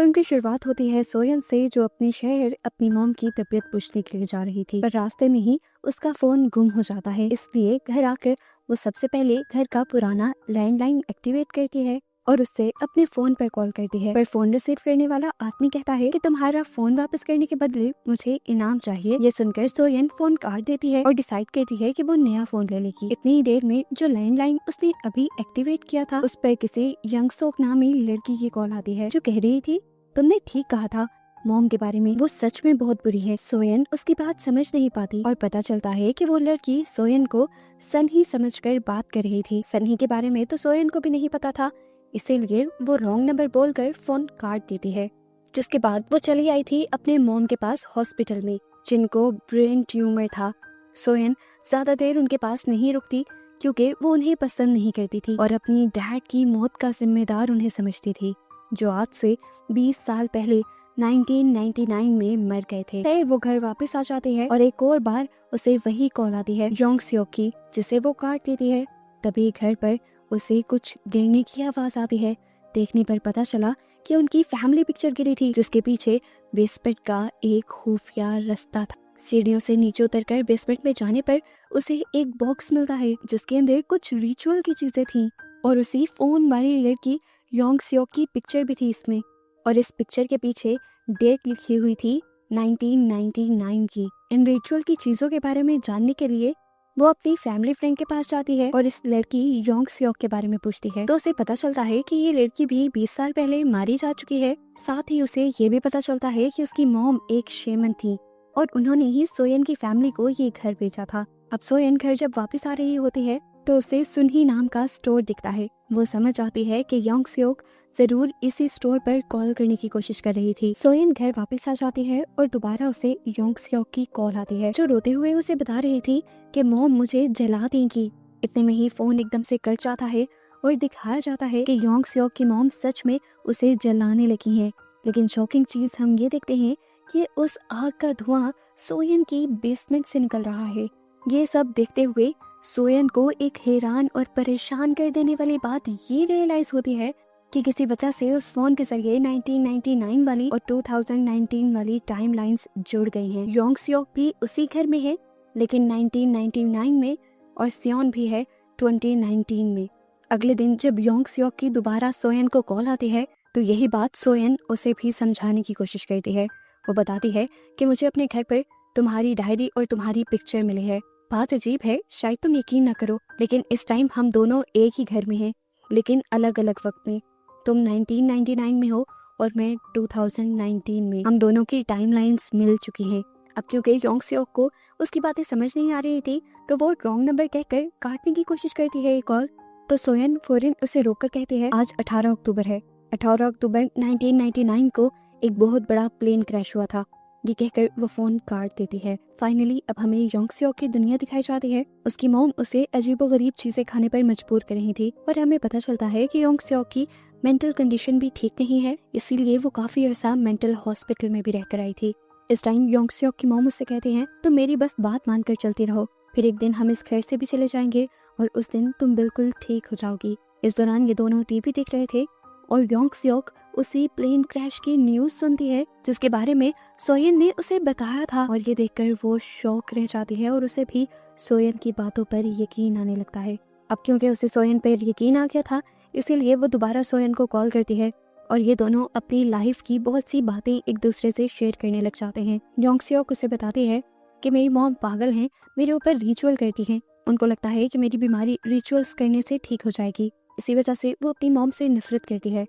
Film की शुरुआत होती है सोयन से, जो अपने शहर अपनी मॉम की तबीयत पूछने के लिए जा रही थी, पर रास्ते में ही उसका फोन गुम हो जाता है। इसलिए घर आकर वो सबसे पहले घर का पुराना लैंडलाइन एक्टिवेट करती है और उससे अपने फोन पर कॉल करती है। पर फोन रिसीव करने वाला आदमी कहता है कि तुम्हारा फोन वापस करने के बदले मुझे इनाम चाहिए। ये सुनकर सोयन फोन काट देती है और डिसाइड करती है कि वो नया फोन ले लेगी। इतनी ही देर में जो लैंडलाइन उसने अभी एक्टिवेट किया था, उस पर किसी यंग सोक नामी लड़की की कॉल आती है, जो कह रही थी तुमने ठीक कहा था, मॉम के बारे में वो सच में बहुत बुरी है। सोयन उसकी बात समझ नहीं पाती और पता चलता है कि वो लड़की सोयन को सनही समझकर बात कर रही थी। सनही के बारे में तो सोयन को भी नहीं पता था, इसीलिए वो रॉन्ग नंबर बोलकर फोन काट देती है। जिसके बाद वो चली आई थी अपने मॉम के पास हॉस्पिटल में, जिनको ब्रेन ट्यूमर था। सोयन ज्यादा देर उनके पास नहीं रुकती क्योंकि वो उन्हें पसंद नहीं करती थी और अपनी डैड की मौत का जिम्मेदार उन्हें समझती थी, जो आज से 20 साल पहले 1999 में मर गए थे। फिर वो घर वापस आ जाती है और एक और बार उसे वही कॉल आती है योंग सियोक की, जिसे वो काट देती है। तभी घर पर उसे कुछ गिरने की आवाज आती है। देखने पर पता चला कि उनकी फैमिली पिक्चर गिरी थी, जिसके पीछे बेसमेंट का एक खुफिया रास्ता था। सीढ़ियों से नीचे उतरकर बेसमेंट में जाने पर उसे एक बॉक्स मिलता है, जिसके अंदर कुछ रिचुअल की चीजें थीं और उसी फोन वाली लड़की योंग सियोक की पिक्चर भी थी इसमें। और इस पिक्चर के पीछे डेट लिखी हुई थी 1999 की। इन रिचुअल की चीजों के बारे में जानने के लिए वो अपनी फैमिली फ्रेंड के पास जाती है और इस लड़की योंग सियोक के बारे में पूछती है, तो उसे पता चलता है कि ये लड़की भी 20 साल पहले मारी जा चुकी है। साथ ही उसे ये भी पता चलता है कि उसकी मॉम एक शेमन थी और उन्होंने ही सोयन की फैमिली को ये घर बेचा था। अब सोयन घर जब वापस आ रही होती है तो उसे सुनही नाम का स्टोर दिखता है। वो समझ आती है कि योंग सियोक जरूर इसी स्टोर पर कॉल करने की कोशिश कर रही थी। सोयन घर वापस आ जाती है और दोबारा उसे योंग सियोक की कॉल आती है, जो रोते हुए उसे बता रही थी कि मॉम मुझे जला देंगी। इतने में ही फोन एकदम से कट जाता है और दिखाया जाता है कि योंग सियोक की मॉम सच में उसे जलाने लगी है। लेकिन शॉकिंग चीज हम ये देखते हैं कि उस आग का धुआं सोयन की बेसमेंट से निकल रहा है। ये सब देखते हुए सोयन को एक हैरान और परेशान कर देने वाली बात ये रियलाइज होती है कि किसी वजह से उस फोन के जरिए 1999 वाली और 2019 वाली टाइमलाइंस जुड़ गई हैं। योंग सियोक भी उसी घर में है, लेकिन 1999 में, और सियोन भी है 2019 में। अगले दिन जब योंग सियोक की दोबारा सोयन को कॉल आती है तो यही बात सोयन उसे भी समझाने की कोशिश करती है। वो बताती है कि मुझे अपने घर पर तुम्हारी डायरी और तुम्हारी पिक्चर मिली है। बात अजीब है, शायद तुम यकीन न करो, लेकिन इस टाइम हम दोनों एक ही घर में हैं, लेकिन अलग अलग वक्त में। तुम 1999 में हो और मैं 2019 में। हम दोनों की टाइमलाइंस मिल चुकी हैं। अब क्योंकि योंग सियोक को उसकी बातें समझ नहीं आ रही थी तो वो रॉन्ग नंबर कहकर काटने की कोशिश करती है ये कॉल। तो सोयन फौरन उसे रोककर कहती है आज 18 अक्टूबर है। 18 अक्टूबर 1999 को एक बहुत बड़ा प्लेन क्रैश हुआ था। ये कहकर वो फोन काट देती है। फाइनली अब हमें योंग सियोक की दुनिया दिखाई जाती है। उसकी मॉम उसे अजीबोगरीब चीजें खाने पर मजबूर कर रही थी और हमें पता चलता है कि योंग सियोक की मेंटल कंडीशन भी ठीक नहीं है, इसीलिए वो काफी अरसा मेंटल हॉस्पिटल में भी रहकर आई थी। इस टाइम योंग सियोक की मॉम उससे कहती हैं तुम मेरी बस बात मानकर चलती रहो, फिर एक दिन हम इस घर से भी चले जाएंगे और उस दिन तुम बिल्कुल ठीक हो जाओगी। इस दौरान ये दोनों टीवी देख रहे थे और योंग सियोक उसी प्लेन क्रैश की न्यूज सुनती है जिसके बारे में सोयन ने उसे बताया था, और ये देखकर वो शॉक रह जाती है और उसे भी सोयन की बातों पर यकीन आने लगता है। अब क्योंकि उसे सोयन पर यकीन आ गया था, इसीलिए वो दोबारा सोयन को कॉल करती है और ये दोनों अपनी लाइफ की बहुत सी बातें एक दूसरे से शेयर करने लग जाते हैं। योंग सियोक उसे बताती है कि मेरी मॉम पागल हैं, मेरे ऊपर रिचुअल करती हैं, उनको लगता है कि मेरी बीमारी रिचुअल्स करने से ठीक हो जाएगी, इसी वजह से वो अपनी मॉम से नफरत करती है।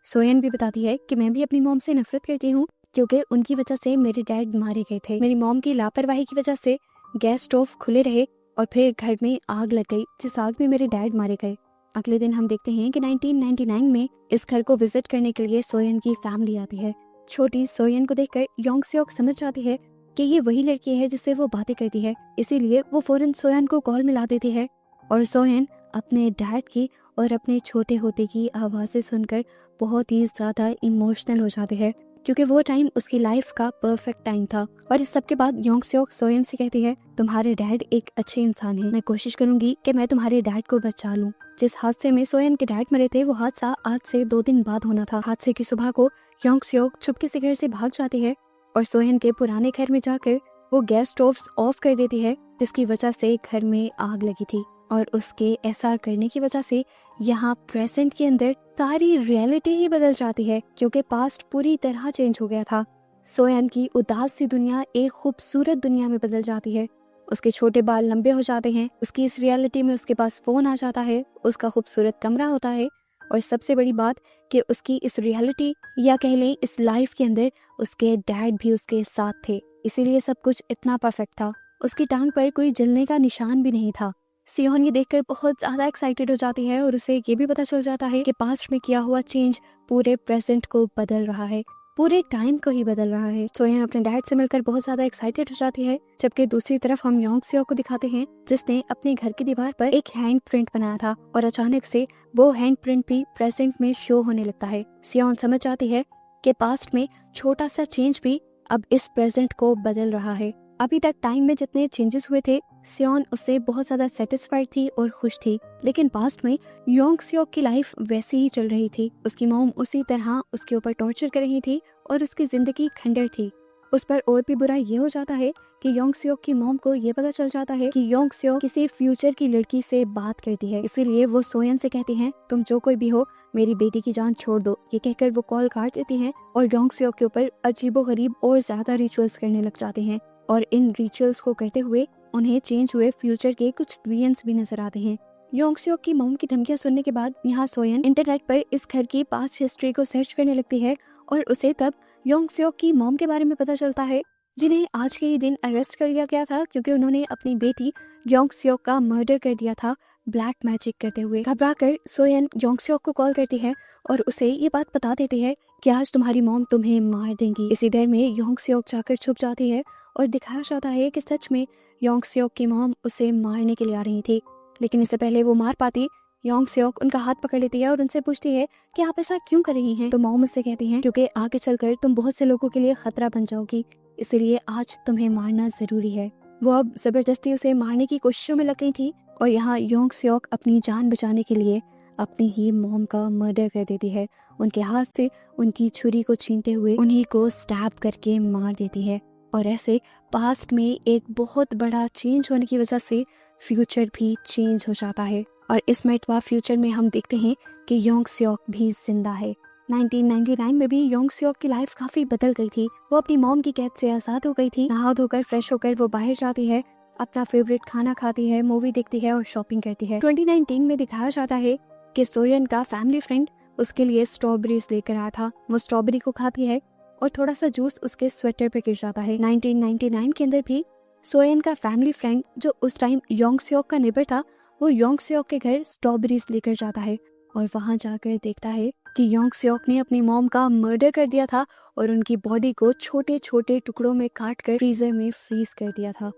सोयन भी बताती है कि मैं भी अपनी मॉम से नफरत करती हूँ क्योंकि उनकी वजह से मेरे डैड मारे गए थे। मेरी मॉम की लापरवाही की वजह से गैस स्टोव खुले रहे और फिर घर में आग लग गई, जिस आग में मेरे डैड मारे गए। अगले दिन हम देखते हैं कि 1999 में इस घर को विजिट करने के लिए सोयन की फैमिली आती है। छोटी सोयन को देखकर योंग सियोक समझ जाती है कि ये वही लड़की है जिससे वो बातें करती है, इसीलिए वो फौरन सोयन को कॉल मिला देती है और सोयन अपने डैड की और अपने छोटे होते की आवाज़ें सुनकर बहुत ही ज़्यादा इमोशनल हो जाते हैं। क्योंकि वो टाइम उसकी लाइफ का परफेक्ट टाइम था। और इस सब के बाद योंग सियोक सोयन से कहती है, तुम्हारे डैड एक अच्छे इंसान है, मैं कोशिश करूंगी कि मैं तुम्हारे डैड को बचा लूं। जिस हादसे में सोयन के डैड मरे थे वो हादसा आज से 2 दिन बाद होना था। हादसे की सुबह को योंग सियोक चुपके से घर से भाग जाती है और सोयन के पुराने घर में जाकर वो गैस स्टोव्स ऑफ कर देती है, जिसकी वजह से घर में आग लगी थी। और उसके ऐसा करने की वजह से यहाँ प्रेजेंट के अंदर सारी रियलिटी ही बदल जाती है, क्योंकि पास्ट पूरी तरह चेंज हो गया था। सोयन की उदास सी दुनिया एक खूबसूरत दुनिया में बदल जाती है। उसके छोटे बाल लंबे हो जाते हैं, उसकी इस रियलिटी में उसके पास फोन आ जाता है, उसका खूबसूरत कमरा होता है, और सबसे बड़ी बात कि उसकी इस रियलिटी या कह लें इस लाइफ के अंदर उसके डैड भी उसके साथ थे। इसीलिए सब कुछ इतना परफेक्ट था। उसकी टांग पर कोई जलने का निशान भी नहीं था। सियोन ये देखकर बहुत ज्यादा एक्साइटेड हो जाती है और उसे ये भी पता चल जाता है कि पास्ट में किया हुआ चेंज पूरे प्रेजेंट को बदल रहा है, पूरे टाइम को ही बदल रहा है। सोयन अपने डैड से मिलकर बहुत ज्यादा एक्साइटेड हो जाती है, जबकि दूसरी तरफ हम योंग सियोक को दिखाते हैं जिसने अपने घर की दीवार पर एक हैंड प्रिंट बनाया था और अचानक से वो हैंड प्रिंट भी प्रेजेंट में शो होने लगता है। सियोन समझ जाती है कि पास्ट में छोटा सा चेंज भी अब इस प्रेजेंट को बदल रहा है। अभी तक टाइम में जितने चेंजेस हुए थे सियोन उससे बहुत ज्यादा सेटिस्फाइड थी और खुश थी, लेकिन पास्ट में योंग सियोक की लाइफ वैसे ही चल रही थी। उसकी मॉम उसी तरह उसके ऊपर टॉर्चर कर रही थी और उसकी जिंदगी खंडर थी। उस पर और भी बुरा ये हो जाता है कि योंग सियोक की मॉम को ये पता चल जाता है कि योंग सियोक किसी फ्यूचर की लड़की से बात करती है। इसीलिए वो सोयन से कहती हैं, तुम जो कोई भी हो मेरी बेटी की जान छोड़ दो। ये कहकर वो कॉल काट देती हैं और योंग सियोक के ऊपर अजीबोगरीब और ज्यादा रिचुअल्स करने लग जाते हैं। और इन रिचुअल्स को करते हुए उन्हें चेंज हुए फ्यूचर के कुछ विजन्स भी नजर आते हैं। योंग सियोक की मॉम की धमकियां सुनने के बाद यहाँ सोयन इंटरनेट पर इस घर की पास्ट हिस्ट्री को सर्च करने लगती है और उसे तब योंग सियोक की मॉम के बारे में पता चलता है, जिन्हें आज के ही दिन अरेस्ट कर लिया गया था क्योंकि उन्होंने अपनी बेटी योंग सियोक का मर्डर कर दिया था ब्लैक मैजिक करते हुए। घबराकर सोयन योंग सियोक को कॉल करती है और उसे ये बात बता देती है कि आज तुम्हारी मॉम तुम्हें मार देंगी। इसी डर में योंग सियोक जाकर छुप जाती है और दिखाया जाता है कि सच में योंग सियोक की मॉम उसे मारने के लिए आ रही थी, लेकिन इससे पहले वो मार पाती योंग सियोक उनका हाथ पकड़ लेती है और उनसे पूछती है कि आप ऐसा क्यों कर रही हैं। तो मॉम उससे कहती हैं क्योंकि आगे चलकर तुम बहुत से लोगों के लिए खतरा बन जाओगी, इसीलिए आज तुम्हें मारना जरूरी है। वो अब जबरदस्ती उसे मारने की कोशिशों में लग गई थी और यहाँ योंग सियोक अपनी जान बचाने के लिए अपनी ही मॉम का मर्डर कर देती है। उनके हाथ से उनकी छुरी को छीनते हुए उन्हीं को स्टैब करके मार देती है। और ऐसे पास्ट में एक बहुत बड़ा चेंज होने की वजह से फ्यूचर भी चेंज हो जाता है और इस मरतबा फ्यूचर में हम देखते हैं कि योंग सियोक भी जिंदा है। 1999 में भी योंग सियोक की लाइफ काफी बदल गई थी। वो अपनी मॉम की कैद से आजाद हो गई थी। नहा धोकर फ्रेश होकर वो बाहर जाती है, अपना फेवरेट खाना खाती है, मूवी देखती है और शॉपिंग करती है। 2019 में दिखाया जाता है कि सोयन का फैमिली फ्रेंड उसके लिए स्ट्रॉबेरीज लेकर आया था। वो स्ट्रॉबेरी को खाती है और थोड़ा सा जूस उसके स्वेटर पे गिर जाता है। 1999 के अंदर भी सोयन का फैमिली फ्रेंड जो उस टाइम योंग सियोक का नेबर था, वो योंग सियोक के घर स्ट्रॉबेरीज लेकर जाता है और वहां जाकर देखता है कि योंग सियोक ने अपनी मॉम का मर्डर कर दिया था और उनकी बॉडी को छोटे छोटे टुकड़ों में काट कर फ्रीजर में फ्रीज कर दिया था।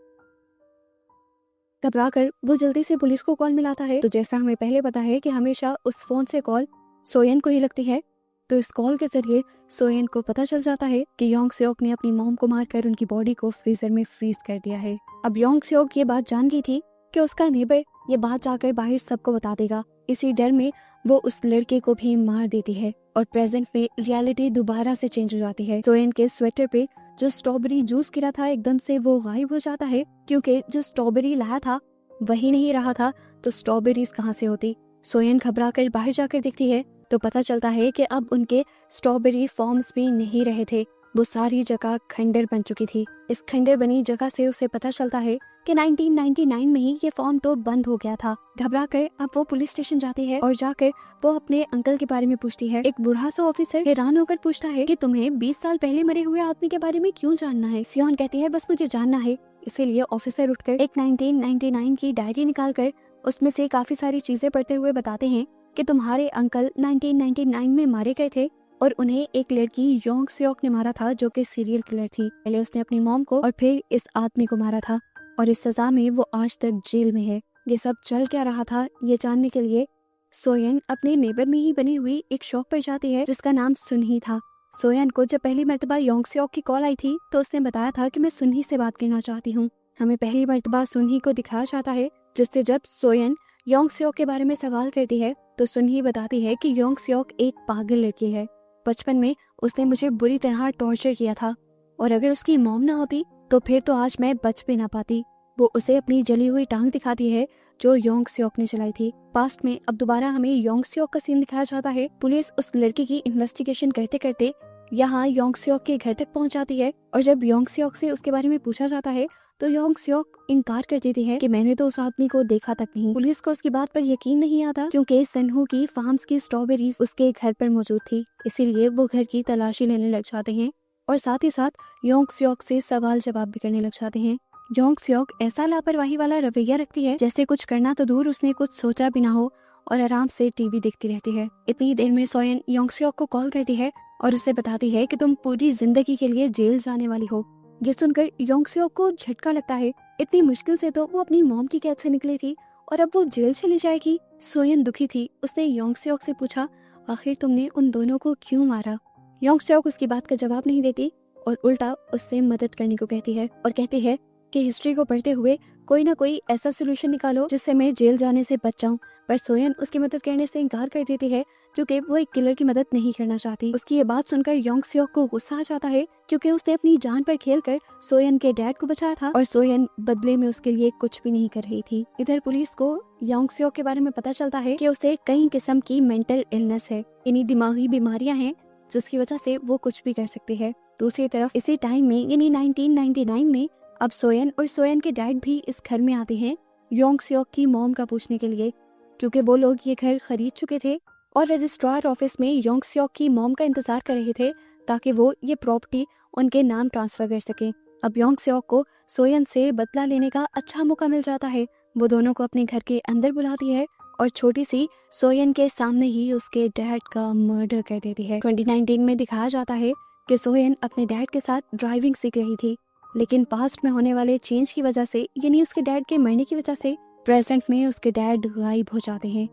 घबराकर वो जल्दी से पुलिस को कॉल मिलाता है। तो जैसा हमें पहले पता है कि हमेशा उस फोन से कॉल सोयन को ही लगती है, तो इस कॉल के जरिए सोयन को पता चल जाता है कि योंग सियोक ने अपनी मॉम को मारकर उनकी बॉडी को फ्रीजर में फ्रीज कर दिया है। अब योंग सियोक ये बात जान गई थी कि उसका नेबर ये बात जाकर बाहर सबको बता देगा। इसी डर में वो उस लड़के को भी मार देती है और प्रेजेंट में रियलिटी दोबारा से चेंज हो जाती है। सोयन के स्वेटर पे जो स्ट्रॉबेरी जूस गिरा था एकदम से वो गायब हो जाता है, क्योंकि जो स्ट्रॉबेरी लाया था वही नहीं रहा था, तो स्ट्रॉबेरीज कहाँ से होती। सोयन घबराकर बाहर जाकर देखती है तो पता चलता है कि अब उनके स्ट्रॉबेरी फॉर्म्स भी नहीं रहे थे, वो सारी जगह खंडर बन चुकी थी। इस खंडर बनी जगह से उसे पता चलता है कि 1999 में ही ये फॉर्म तो बंद हो गया था। घबराकर अब वो पुलिस स्टेशन जाती है और जाकर वो अपने अंकल के बारे में पूछती है। एक बूढ़ा सा ऑफिसर हैरान होकर पूछता है कि तुम्हें 20 साल पहले मरे हुए आदमी के बारे में क्यों जानना है। सियोन कहती है बस मुझे जानना है। इसीलिए ऑफिसर उठकर एक 1999 की डायरी निकालकर उसमें से काफी सारी चीजें पढ़ते हुए बताते हैं कि तुम्हारे अंकल 1999 में मारे गए थे और उन्हें एक लड़की योंग सियोक ने मारा था जो कि सीरियल किलर थी। पहले उसने अपनी मॉम को और फिर इस आदमी को मारा था और इस सजा में वो आज तक जेल में है। ये सब चल क्या रहा था ये जानने के लिए सोयन अपने नेबर में ही बनी हुई एक शॉप पर जाती है जिसका नाम सुनही था। सोयन को जब पहली मर्तबा योंग सियोक की कॉल आई थी तो उसने बताया था कि मैं सुनही से बात करना चाहती हूँ। हमें पहली मर्तबा सुनही को दिखाया जाता है, जिससे जब सोयन योंग सियोक के बारे में सवाल करती है तो सुनही बताती है कि योंग सियोक एक पागल लड़की है। बचपन में उसने मुझे बुरी तरह टॉर्चर किया था और अगर उसकी मॉम ना होती तो फिर तो आज मैं बच भी ना पाती। वो उसे अपनी जली हुई टांग दिखाती है जो योंग सियोक ने चलाई थी। पास्ट में अब दोबारा हमें योंग सियोक का सीन दिखाया जाता है। पुलिस उस लड़की की इन्वेस्टिगेशन करते करते यहाँ योंग सियोक के घर तक पहुंच जाती है और जब योंग सियोक से उसके बारे में पूछा जाता है तो योंग सियोक इनकार कर देती है कि मैंने तो उस आदमी को देखा तक नहीं। पुलिस को उसकी बात पर यकीन नहीं आता क्योंकि सनहू की फार्म्स की स्ट्रॉबेरीज उसके घर पर मौजूद थी, इसीलिए वो घर की तलाशी लेने लग जाते हैं और साथ ही साथ योंग सियोक से सवाल जवाब भी करने लग जाते हैं। योंग सियोक ऐसा लापरवाही वाला रवैया रखती है जैसे कुछ करना तो दूर उसने कुछ सोचा भी ना हो और आराम से टीवी देखती रहती है। इतनी देर में सोयन योंग सियोक को कॉल करती है और उसे बताती है कि तुम पूरी जिंदगी के लिए जेल जाने वाली हो। ये सुनकर योंग सियोक को झटका लगता है। इतनी मुश्किल से तो वो अपनी मॉम की कैद से निकली थी और अब वो जेल चली जाएगी। सोयन दुखी थी। उसने योंग सियोक से पूछा, आखिर तुमने उन दोनों को क्यों मारा? योंग सियोक उसकी बात का जवाब नहीं देती और उल्टा उससे मदद करने को कहती है और कहती है कि हिस्ट्री को पढ़ते हुए कोई ना कोई ऐसा सोल्यूशन निकालो जिससे मैं जेल जाने से बच जाऊं। पर सोयन उसकी मदद करने से इनकार कर देती है क्योंकि वो एक किलर की मदद नहीं करना चाहती। उसकी ये बात सुनकर योंग सियोक को गुस्सा आ जाता है क्योंकि उसने अपनी जान पर खेलकर सोयन के डैड को बचाया था और सोयन बदले में उसके लिए कुछ भी नहीं कर रही थी। इधर पुलिस को योंग सियोक के बारे में पता चलता है कि उसे कई किस्म की मेंटल इलनेस है, यानी दिमागी बीमारियां हैं जिसकी वजह से वो कुछ भी कर सकती है। दूसरी तरफ इसी टाइम में यानी 1999 में अब सोयन और सोयन के डैड भी इस घर में आते हैं योंग सियोक की मॉम का पूछने के लिए, क्योंकि वो लोग ये घर खरीद चुके थे और रजिस्ट्रार ऑफिस में योंग सियोक की मॉम का इंतजार कर रहे थे ताकि वो ये प्रॉपर्टी उनके नाम ट्रांसफर कर सके। अब योंग सियोक को सोयन से बदला लेने का अच्छा मौका मिल जाता है। वो दोनों को अपने घर के अंदर बुलाती है और छोटी सी सोयन के सामने ही उसके डैड का मर्डर कर देती है। 2019 में दिखाया जाता है कि सोयन अपने डैड के साथ ड्राइविंग सीख रही थी, लेकिन पास्ट में होने वाले चेंज की वजह से यानी उसके डैड के मरने की वजह से प्रेजेंट में उसके डैड गायब हो जाते हैं।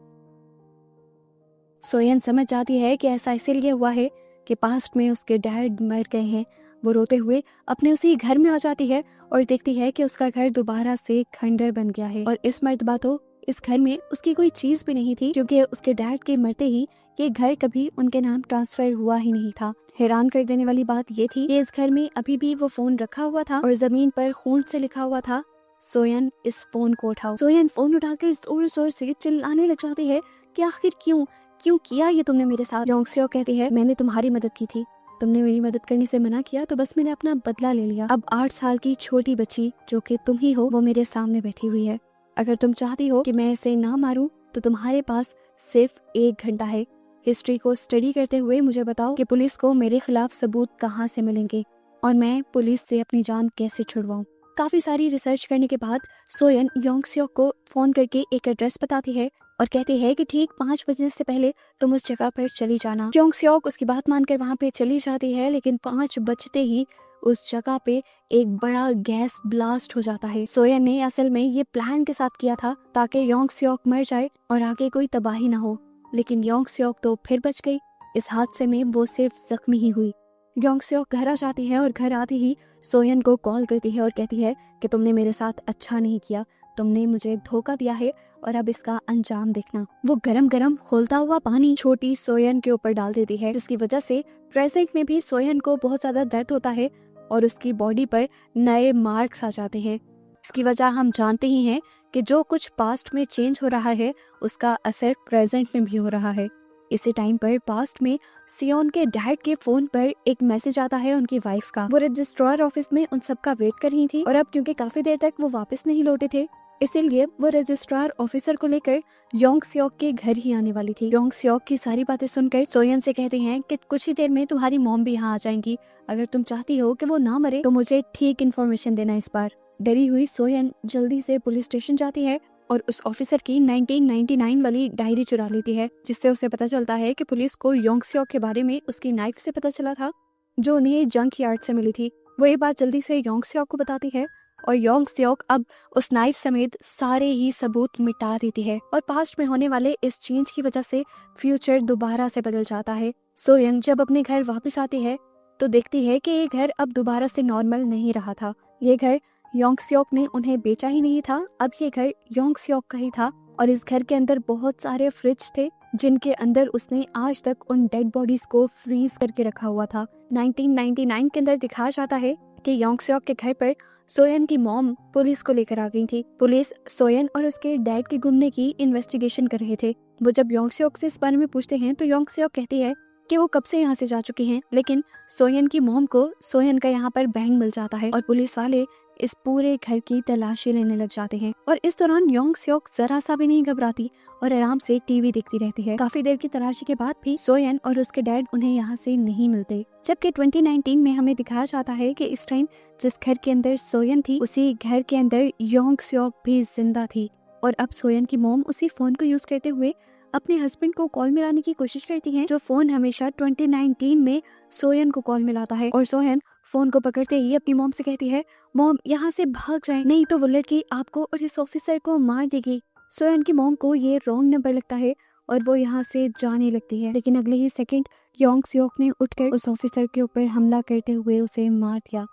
सोयन समझ जाती है कि ऐसा इसीलिए हुआ है कि पास्ट में उसके डैड मर गए हैं। वो रोते हुए अपने उसी घर में आ जाती है और देखती है कि उसका घर दोबारा से खंडर बन गया है और इस मर्तबा तो इस घर में उसकी कोई चीज भी नहीं थी क्योंकि उसके डैड के मरते ही ये घर कभी उनके नाम ट्रांसफर हुआ ही नहीं था। हैरान कर देने वाली बात ये थी कि इस घर में अभी भी वो फोन रखा हुआ था और जमीन पर खून से लिखा हुआ था, सोयन इस फोन को उठाओ। सोयन फोन उठाकर जोर जोर से चिल्लाने लग जाती है कि आखिर क्यों किया ये तुमने मेरे साथ? योंग सियोक कहती है, मैंने तुम्हारी मदद की थी, तुमने मेरी मदद करने से मना किया तो बस मैंने अपना बदला ले लिया। अब 8 साल की छोटी बच्ची जो कि तुम ही हो वो मेरे सामने बैठी हुई है। अगर तुम चाहती हो कि मैं इसे ना मारूं तो तुम्हारे पास सिर्फ 1 घंटा है। हिस्ट्री को स्टडी करते हुए मुझे बताओ कि पुलिस को मेरे खिलाफ सबूत कहाँ से मिलेंगे और मैं पुलिस से अपनी जान कैसे छुड़वाऊं। काफी सारी रिसर्च करने के बाद सोयन योंग सियोक को फोन करके एक एड्रेस बताती है और कहती है कि ठीक 5 बजने से पहले तुम उस जगह पर चली जाना। योंग सियोक उसकी बात मानकर वहाँ पे चली जाती है, लेकिन 5 बजते ही उस जगह पे एक बड़ा गैस ब्लास्ट हो जाता है। सोयन ने असल में ये प्लान के साथ किया था ताकि योंग सियोक मर जाए और आगे कोई तबाही ना हो, लेकिन योंग सियोक तो फिर बच गई। इस हादसे में वो सिर्फ जख्मी ही हुई। योंग सियोक घर आ जाती है और घर आती ही सोयन को कॉल करती है और कहती है कि तुमने मेरे साथ अच्छा नहीं किया, तुमने मुझे धोखा दिया है और अब इसका अंजाम देखना। वो गरम गरम खौलता हुआ पानी छोटी सोयन के ऊपर डाल देती है, जिसकी वजह से प्रेजेंट में भी सोयन को बहुत ज्यादा दर्द होता है और उसकी बॉडी पर नए मार्क्स आ जाते हैं। इसकी वजह हम जानते ही हैं कि जो कुछ पास्ट में चेंज हो रहा है उसका असर प्रेजेंट में भी हो रहा है। इसी टाइम पर पास्ट में सियोन के डैड के फोन पर एक मैसेज आता है उनकी वाइफ का। वो रजिस्ट्रार ऑफिस में उन सब का वेट कर रही थी और अब क्योंकि काफी देर तक वो वापस नहीं लौटे थे इसीलिए वो रजिस्ट्रार ऑफिसर को लेकर योंग सियोक के घर ही आने वाली थी। योंग सियोक की सारी बातें सुनकर सोयन से कहते हैं कि कुछ ही देर में तुम्हारी मॉम भी यहाँ आ जाएंगी, अगर तुम चाहती हो कि वो ना मरे तो मुझे ठीक इन्फॉर्मेशन देना इस बार। डरी हुई सोयन जल्दी से पुलिस स्टेशन जाती है और उस ऑफिसर की 1999 वाली डायरी चुरा लेती है, जिससे उसे पता चलता है कि पुलिस को योंग सियोक के बारे में उसकी नाइफ से पता चला था जो उन्हें जंक यार्ड से मिली थी। वो ये बात जल्दी से योंग सियोक को बताती है और योंग सियोक अब उस नाइफ समेत सारे ही सबूत मिटा देती है और पास्ट में होने वाले इस चेंज की वजह से फ्यूचर दोबारा से बदल जाता है। सोयन जब अपने घर वापस आती है तो देखती है कि ये घर अब दोबारा से नॉर्मल नहीं रहा था। ये घर योंग सियोक ने उन्हें बेचा ही नहीं था, अब ये घर योंग सियोक का ही था और इस घर के अंदर बहुत सारे फ्रिज थे जिनके अंदर उसने आज तक उन डेड बॉडीज को फ्रीज करके रखा हुआ था। 1999 के अंदर दिखाया जाता है कि योंग सियोक के घर पर सोयन की मॉम पुलिस को लेकर आ गई थी। पुलिस सोयन और उसके डैड के गुमने की इन्वेस्टिगेशन कर रहे थे। वो जब योंग सियोक से इस बारे में पूछते हैं तो योंग सियोक कहती है कि वो कब से यहाँ से जा चुकी हैं, लेकिन सोयन की मॉम को सोयन का यहाँ पर बैंक मिल जाता है और पुलिस वाले इस पूरे घर की तलाशी लेने लग जाते हैं। और इस दौरान योंग सियोक जरा सा भी नहीं घबराती और आराम से टीवी देखती रहती है। काफी देर की तलाशी के बाद भी सोयन और उसके डैड उन्हें यहाँ से नहीं मिलते, जबकि 2019 में हमें दिखाया जाता है कि इस टाइम जिस घर के अंदर सोयन थी उसी घर के अंदर योंग सियोक भी जिंदा थी और अब सोयन की मॉम उसी फोन को यूज करते हुए अपने हस्बैंड को कॉल मिलाने की कोशिश करती हैं, जो फोन हमेशा 2019 में सोयन को कॉल मिलाता है। और सोयन फोन को पकड़ते ही अपनी मॉम से कहती है, मॉम यहाँ से भाग जाए, नहीं तो वो लड़की आपको और इस ऑफिसर को मार देगी। सोयन की मॉम को ये रॉन्ग नंबर लगता है और वो यहाँ से जाने लगती है, लेकिन अगले ही सेकंड योंग सियोक ने उठकर उस ऑफिसर के ऊपर हमला करते हुए उसे मार दिया।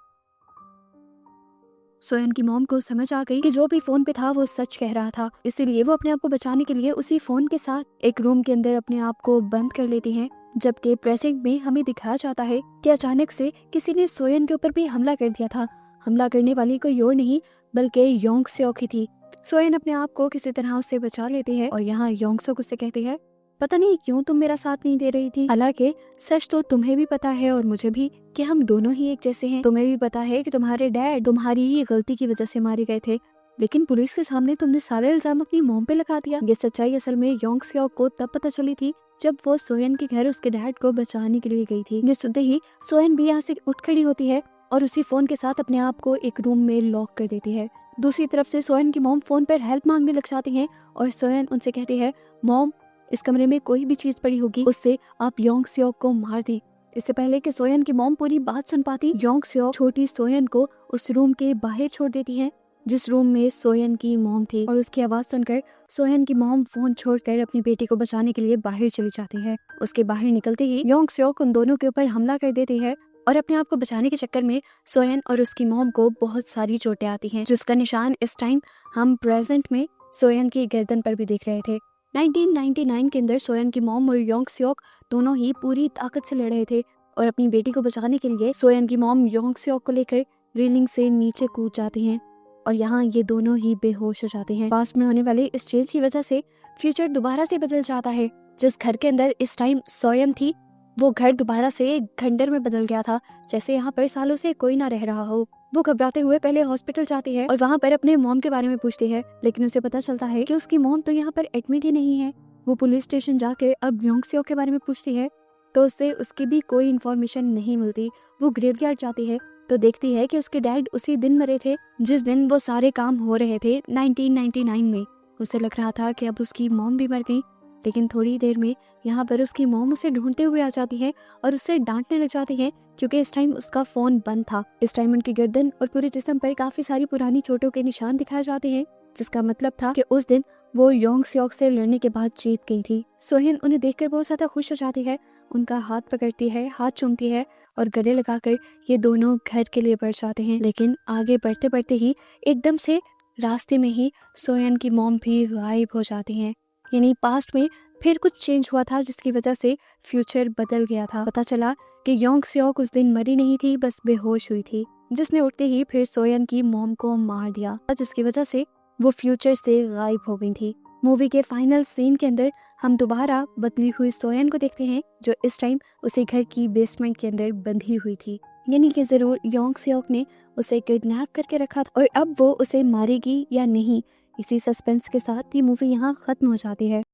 सोयन की मॉम को समझ आ गई कि जो भी फोन पे था वो सच कह रहा था, इसीलिए वो अपने आप को बचाने के लिए उसी फोन के साथ एक रूम के अंदर अपने आप को बंद कर लेती हैं। जबकि प्रेजेंट में हमें दिखाया जाता है कि अचानक से किसी ने सोयन के ऊपर भी हमला कर दिया था। हमला करने वाली कोई और नहीं बल्कि योंग सियोक ही थी। सोयन अपने आप को किसी तरह उससे बचा लेती है और यहाँ योंग सियोक उससे कहती है, पता नहीं क्यों तुम मेरा साथ नहीं दे रही थी, हालांकि सच तो तुम्हें भी पता है और मुझे भी कि हम दोनों ही एक जैसे हैं। तुम्हें भी पता है कि तुम्हारे डैड तुम्हारी ही गलती की वजह से मारे गए थे, लेकिन पुलिस के सामने तुमने सारे इल्जाम अपनी मॉम पे लगा दिया। ये सच्चाई असल में योंग सियोक को तब पता चली थी जब वो सोयन के घर उसके डैड को बचाने के लिए गई थी। ये सुनते ही सोयन भी यहाँ से उठ खड़ी होती है और उसी फोन के साथ अपने आप को एक रूम में लॉक कर देती है। दूसरी तरफ से सोयन की मॉम फोन पर हेल्प मांगने लग जाती है और सोयन उनसे कहती है, मॉम इस कमरे में कोई भी चीज पड़ी होगी उससे आप योंग सियोक को मार दें। इससे पहले कि सोयन की मॉम पूरी बात सुन पाती, योंग सियोक छोटी सोयन को उस रूम के बाहर छोड़ देती है जिस रूम में सोयन की मॉम थी और उसकी आवाज सुनकर सोयन की मॉम फोन छोड़कर अपनी बेटी को बचाने के लिए बाहर चली जाती है। उसके बाहर निकलते ही योंग सियोक उन दोनों के ऊपर हमला कर देती है और अपने आप को बचाने के चक्कर में सोयन और उसकी मॉम को बहुत सारी चोटें आती हैं, जिसका निशान इस टाइम हम प्रेजेंट में सोयन की गर्दन पर भी देख रहे थे। 1999 के अंदर सोयन की मॉम और योंग सियोक दोनों ही पूरी ताकत से लड़ रहे थे और अपनी बेटी को बचाने के लिए सोयन की मॉम योंग सियोक को लेकर रेलिंग से नीचे कूद जाती हैं और यहाँ ये दोनों ही बेहोश हो जाते हैं। पास्ट में होने वाले इस चेंज की वजह से फ्यूचर दोबारा से बदल जाता है। जिस घर के अंदर इस टाइम सोयन थी वो घर दोबारा से एक खंडर में बदल गया था, जैसे यहाँ पर सालों से कोई ना रह रहा हो। वो घबराते हुए पहले हॉस्पिटल जाती है और वहाँ पर अपने मॉम के बारे में पूछती है, लेकिन उसे पता चलता है कि उसकी मॉम तो यहाँ पर एडमिट ही नहीं है। वो पुलिस स्टेशन जाके अब योंग सियोक के बारे में पूछती है तो उससे उसकी भी कोई इन्फॉर्मेशन नहीं मिलती। वो ग्रेवयार्ड जाती है तो देखती है कि उसके डैड उसी दिन मरे थे जिस दिन वो सारे काम हो रहे थे 1999 में। उसे लग रहा था कि अब उसकी मॉम भी मर गई, लेकिन थोड़ी देर में यहाँ पर उसकी मॉम उसे ढूंढते हुए आ जाती है और उससे डांटने लग जाती है क्योंकि इस टाइम उसका फोन बंद था। इस टाइम उनकी गर्दन और पूरे जिस्म पर काफी सारी पुरानी चोटों के निशान दिखाए जाते हैं, जिसका मतलब था कि उस दिन वो योंग सियोक से लड़ने के बाद जीत गई थी। सोयन उन्हें देखकर बहुत ज्यादा खुश हो जाती है, उनका हाथ पकड़ती है, हाथ चूमती है और गले लगाकर ये दोनों घर के लिए बढ़ जाते हैं। लेकिन आगे बढ़ते बढ़ते ही एकदम से रास्ते में ही सोयन की मॉम भी गायब हो जाती हैं। यानी पास्ट में फिर कुछ चेंज हुआ था जिसकी वजह से फ्यूचर बदल गया था। पता चला कि योंग सियोक उस दिन मरी नहीं थी, बस बेहोश हुई थी, जिसने उठते ही फिर सोयन की मॉम को मार दिया, जिसकी वजह से वो फ्यूचर से गायब हो गई थी। मूवी के फाइनल सीन के अंदर हम दोबारा बदली हुई सोयन को देखते हैं जो इस टाइम उसे घर की बेसमेंट के अंदर बंधी हुई थी। यानी कि जरूर योंग सियोक ने उसे किडनैप करके रखा था और अब वो उसे मारेगी या नहीं, इसी सस्पेंस के साथ ये मूवी यहाँ खत्म हो जाती है।